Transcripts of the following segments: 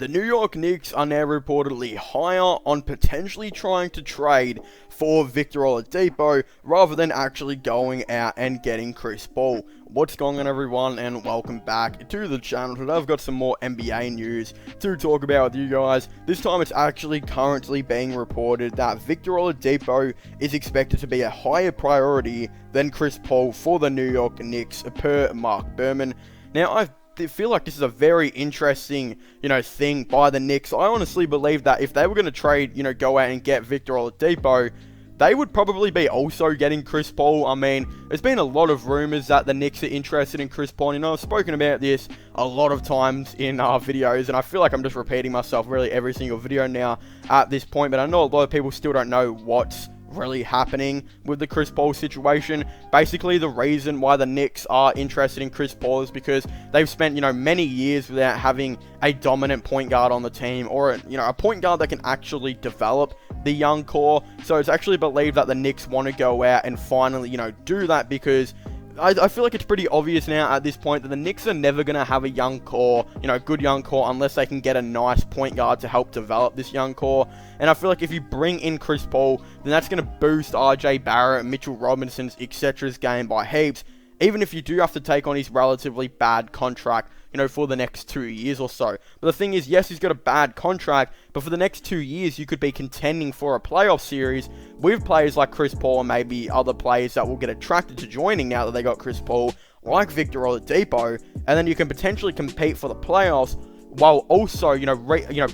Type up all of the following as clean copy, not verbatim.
The New York Knicks are now reportedly higher on potentially trying to trade for Victor Oladipo rather than actually going out and getting Chris Paul. What's going on, everyone, and welcome back to the channel. Today I've got some more NBA news to talk about with you guys. This time it's actually currently being reported that Victor Oladipo is expected to be a higher priority than Chris Paul for the New York Knicks per Mark Berman. Now, I feel like this is a very interesting, thing by the Knicks. I honestly believe that if they were going to trade, go out and get Victor Oladipo, they would probably be also getting Chris Paul. I mean, there's been a lot of rumors that the Knicks are interested in Chris Paul. I've spoken about this a lot of times in our videos, and I feel like I'm just repeating myself really every single video now at this point, but I know a lot of people still don't know what's really happening with the Chris Paul situation. Basically, the reason why the Knicks are interested in Chris Paul is because they've spent, many years without having a dominant point guard on the team, or, a point guard that can actually develop the young core. So it's actually believed that the Knicks want to go out and finally, do that, because I feel like it's pretty obvious now at this point that the Knicks are never going to have a young core, good young core, unless they can get a nice point guard to help develop this young core. And I feel like if you bring in Chris Paul, then that's going to boost RJ Barrett, Mitchell Robinson's, etc's game by heaps, even if you do have to take on his relatively bad contract, for the next 2 years or so. But the thing is, yes, he's got a bad contract, but for the next 2 years, you could be contending for a playoff series with players like Chris Paul and maybe other players that will get attracted to joining now that they got Chris Paul, like Victor Oladipo, and then you can potentially compete for the playoffs while also,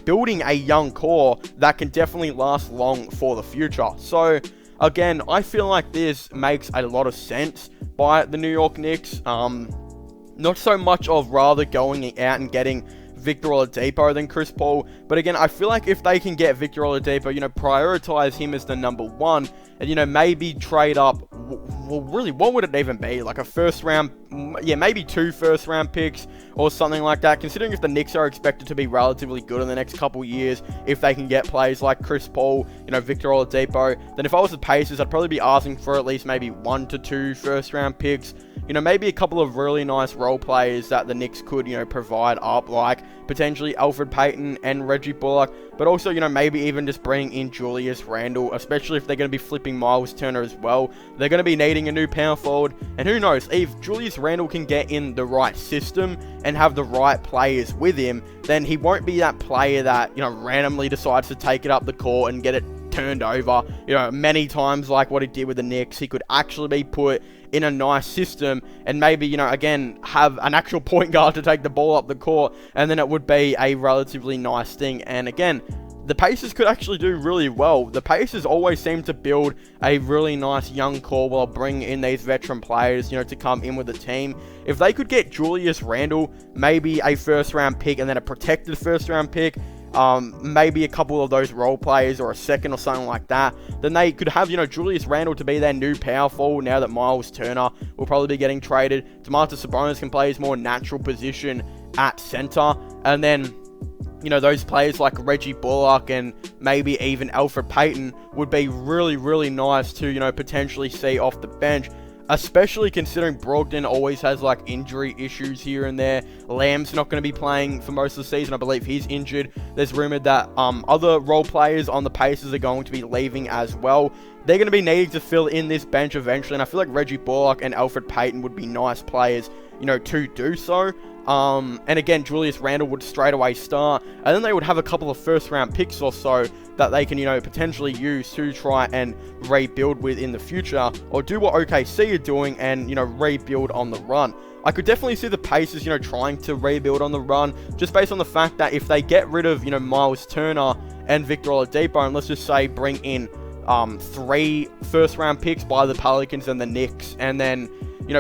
building a young core that can definitely last long for the future. So, again, I feel like this makes a lot of sense by the New York Knicks. Not so much of rather going out and getting Victor Oladipo than Chris Paul, but again, I feel like if they can get Victor Oladipo, prioritize him as the number one, and maybe trade up, well, really, what would it even be? Like a first round, maybe 2 first round picks or something like that, considering if the Knicks are expected to be relatively good in the next couple years, if they can get players like Chris Paul, Victor Oladipo, then if I was the Pacers, I'd probably be asking for at least maybe 1 to 2 first round picks, maybe a couple of really nice role players that the Knicks could, provide up, like potentially Elfrid Payton and Reggie Bullock, but also, maybe even just bring in Julius Randle, especially if they're going to be flipping Miles Turner as well. They're going to be needing a new power forward, and who knows, if Julius Randle can get in the right system and have the right players with him, then he won't be that player that, randomly decides to take it up the court and get it turned over, many times like what he did with the Knicks. He could actually be put in a nice system and maybe, again, have an actual point guard to take the ball up the court, and then it would be a relatively nice thing. And again, the Pacers could actually do really well. The Pacers always seem to build a really nice young core while bringing in these veteran players, to come in with the team. If they could get Julius Randle, maybe a first round pick and then a protected first round pick, maybe a couple of those role players or a second or something like that, then they could have, Julius Randle to be their new power forward now that Miles Turner will probably be getting traded. Domantas Sabonis can play his more natural position at center, and then, those players like Reggie Bullock and maybe even Elfrid Payton would be really, really nice to, potentially see off the bench, especially considering Brogdon always has like injury issues here and there. Lamb's not going to be playing for most of the season. I believe he's injured. There's rumored that other role players on the Pacers are going to be leaving as well. They're going to be needing to fill in this bench eventually, and I feel like Reggie Bullock and Elfrid Payton would be nice players, to do so. And again, Julius Randle would straight away start, and then they would have a couple of first round picks or so that they can, potentially use to try and rebuild with in the future, or do what OKC are doing and, rebuild on the run. I could definitely see the Pacers, trying to rebuild on the run, just based on the fact that if they get rid of, Miles Turner and Victor Oladipo, and let's just say bring in 3 first round picks by the Pelicans and the Knicks, and then,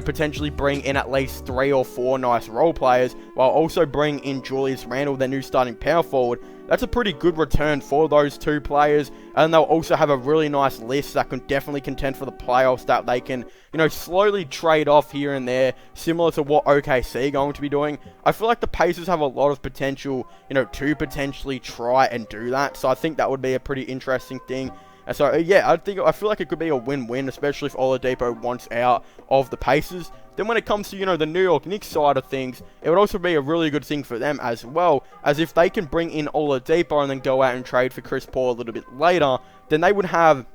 potentially bring in at least 3 or 4 nice role players, while also bring in Julius Randle, their new starting power forward. That's a pretty good return for those 2 players, and they'll also have a really nice list that can definitely contend for the playoffs that they can, slowly trade off here and there, similar to what OKC are going to be doing. I feel like the Pacers have a lot of potential, to potentially try and do that, so I think that would be a pretty interesting thing. And so, yeah, I feel like it could be a win-win, especially if Oladipo wants out of the Pacers. then when it comes to, you know, the New York Knicks side of things, it would also be a really good thing for them as well, as if they can bring in Oladipo and then go out and trade for Chris Paul a little bit later, then they would have,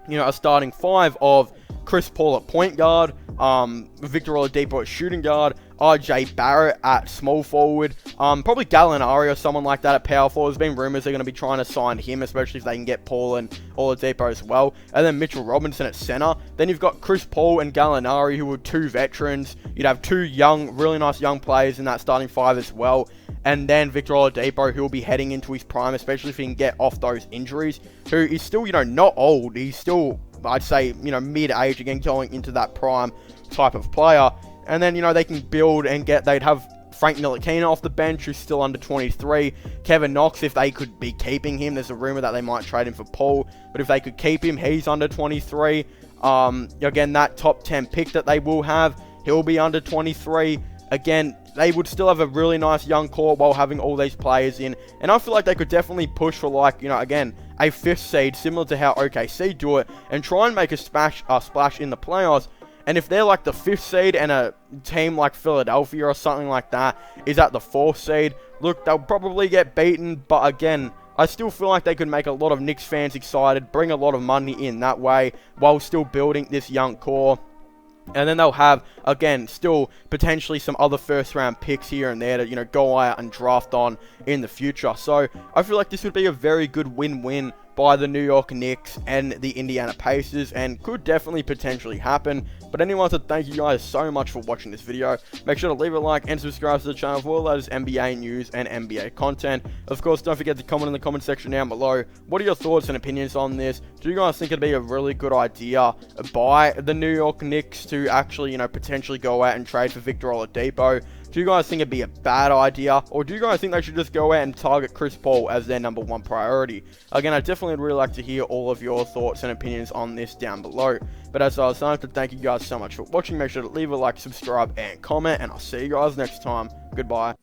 you know, a starting five of Chris Paul at point guard, Victor Oladipo at shooting guard, RJ Barrett at small forward, probably Gallinari or someone like that at power forward. There's been rumors they're going to be trying to sign him, especially if they can get Paul and Oladipo as well. And then Mitchell Robinson at center. Then you've got Chris Paul and Gallinari, who are two veterans. You'd have two young, really nice young players in that starting five as well. And then Victor Oladipo, who will be heading into his prime, especially if he can get off those injuries, who is still, you know, not old. He's still, I'd say, you know, mid-age, again, going into that prime type of player. And then, you know, they can build and they'd have Frank Ntilikina off the bench, who's still under 23. Kevin Knox, if they could be keeping him. There's a rumor that they might trade him for Paul. But if they could keep him, he's under 23. Again, that top 10 pick that they will have, he'll be under 23. Again, they would still have a really nice young core while having all these players in. And I feel like they could definitely push for, like, you know, again, a 5th seed, similar to how OKC do it, and try and make a splash in the playoffs. And if they're like the 5th seed and a team like Philadelphia or something like that is at the 4th seed, look, they'll probably get beaten. But again, I still feel like they could make a lot of Knicks fans excited, bring a lot of money in that way, while still building this young core. And then they'll have, again, still potentially some other first-round picks here and there to, you know, go out and draft on in the future. So I feel like this would be a very good win-win by the New York Knicks and the Indiana Pacers, and could definitely potentially happen. But anyway, so thank you guys so much for watching this video. Make sure to leave a like and subscribe to the channel for all the latest NBA news and NBA content. Of course, don't forget to comment in the comment section down below. What are your thoughts and opinions on this? Do you guys think it'd be a really good idea by the New York Knicks to actually, you know, potentially go out and trade for Victor Oladipo? Do you guys think it'd be a bad idea? Or do you guys think they should just go out and target Chris Paul as their #1 priority? Again, I definitely would really like to hear all of your thoughts and opinions on this down below. But as I was saying, to thank you guys so much for watching. Make sure to leave a like, subscribe, and comment. And I'll see you guys next time. Goodbye.